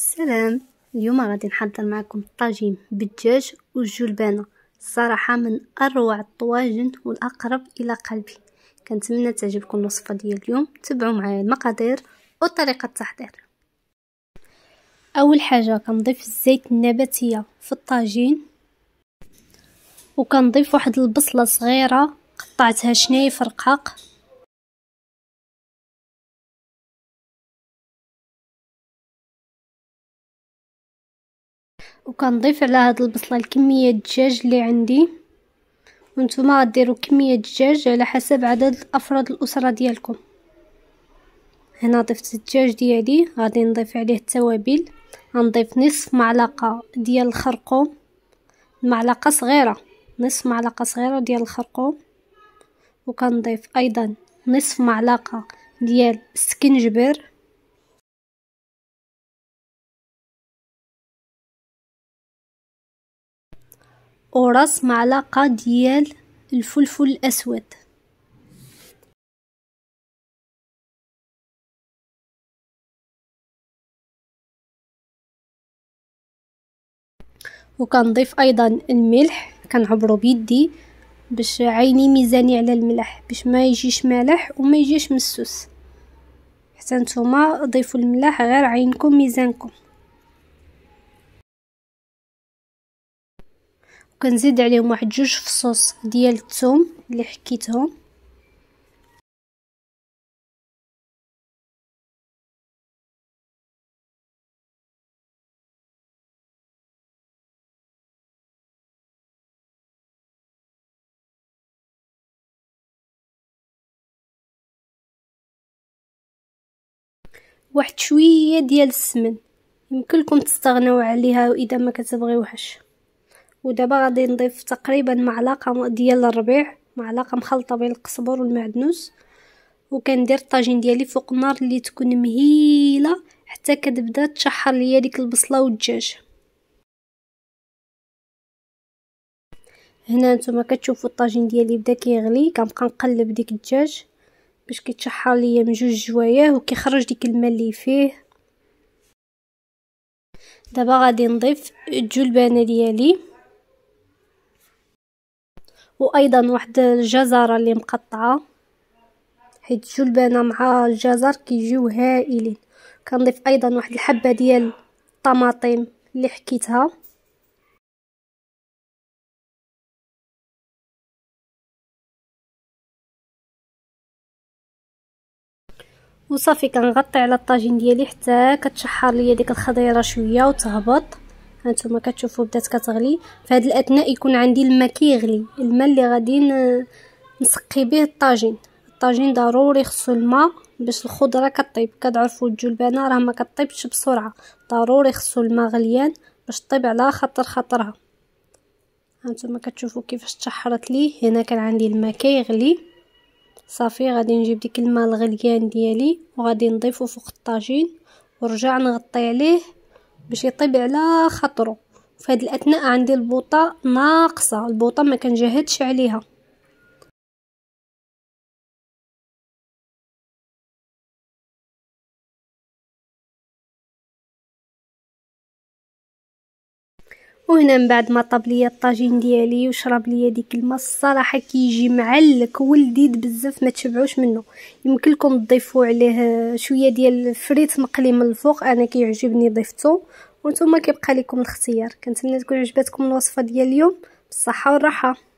السلام. اليوم غادي نحضر معكم طاجين بالدجاج والجلبانه. الصراحه من اروع الطواجن والاقرب الى قلبي. كنتمنى تعجبكم الوصفه ديال اليوم. تبعوا معايا المقادير وطريقه التحضير. اول حاجه كنضيف الزيت النباتيه في الطاجين، وكنضيف واحد البصله صغيره قطعتها شنايف رقاق، وكنضيف على هاد البصله الكميه الدجاج اللي عندي، وانتم غديروا كميه دجاج على حسب عدد افراد الاسره ديالكم. هنا ضفت الدجاج ديالي، غادي نضيف عليه التوابل. غنضيف نصف معلقه ديال الخرقوم، معلقه صغيره، نصف معلقه صغيره ديال الخرقوم، وكنضيف ايضا نصف معلقه ديال السكنجبر، وراس معلقه ديال الفلفل الاسود، وكنضيف ايضا الملح. كنعبرو بيدي باش عيني ميزاني على الملح، باش ما يجيش مالح وما يجيش مسوس. حتى نتوما ضيفوا الملح غير عينكم ميزانكم. وكنزيد عليهم واحد 2 فصوص ديال الثوم اللي حكيتهم، واحد شويه ديال السمن، يمكن لكم تستغنوا عليها اذا ما كتبغيوهاش. ودابا غادي نضيف تقريبا معلقه ديال الربيع، معلقه مخلطه بين القزبر والمعدنوس، وكندير الطاجين ديالي فوق النار اللي تكون مهيله حتى كتبدا تشحر ليا ديك البصله والدجاج. هنا نتوما كتشوفوا الطاجين ديالي بدا كيغلي، كنبقى نقلب ديك الدجاج باش كيتشحر ليا من 2 جوايه وكيخرج ديك الماء اللي فيه. دابا غادي نضيف الجلبانه ديالي، وايضا واحد الجزره اللي مقطعه، حيت الجلبانه مع الجزر كيجيو هائلين. كنضيف ايضا واحد الحبه ديال الطماطم اللي حكيتها، وصافي كنغطي على الطاجين ديالي حتى كتشحر ليا ديك الخضيره شويه وتهبط. هانتوما كتشوفوا بدات كتغلي. في هذا الاثناء يكون عندي الماء كيغلي، الماء اللي غادي نسقي به الطاجين. الطاجين ضروري خصو الماء باش الخضره كطيب. كتعرفوا الجلبانه راه ما كطيبش بسرعه، ضروري خصو الماء غليان باش طيب على خاطرها. هانتوما كتشوفوا كيفاش تشحرت لي. هنا كان عندي الماء كيغلي، صافي غادي نجيب ديك الماء الغليان ديالي وغادي نضيفه فوق الطاجين ونرجع نغطي عليه باش يطيب على خاطرو. في هذه الاثناء عندي البوطه ناقصه، البوطه ما كنجهدش عليها. وهنا من بعد ما طاب ليا الطاجين ديالي وشرب ليا ديك الماء، الصراحه كيجي معلك ولذيذ بزاف ما تشبعوش منه. يمكن لكم تضيفوا عليه شويه ديال الفريت مقلي من الفوق، انا كيعجبني ضيفته، وانتم كيبقى لكم الاختيار. كنتمنى تكون عجبتكم الوصفه ديال اليوم. بالصحه والراحه.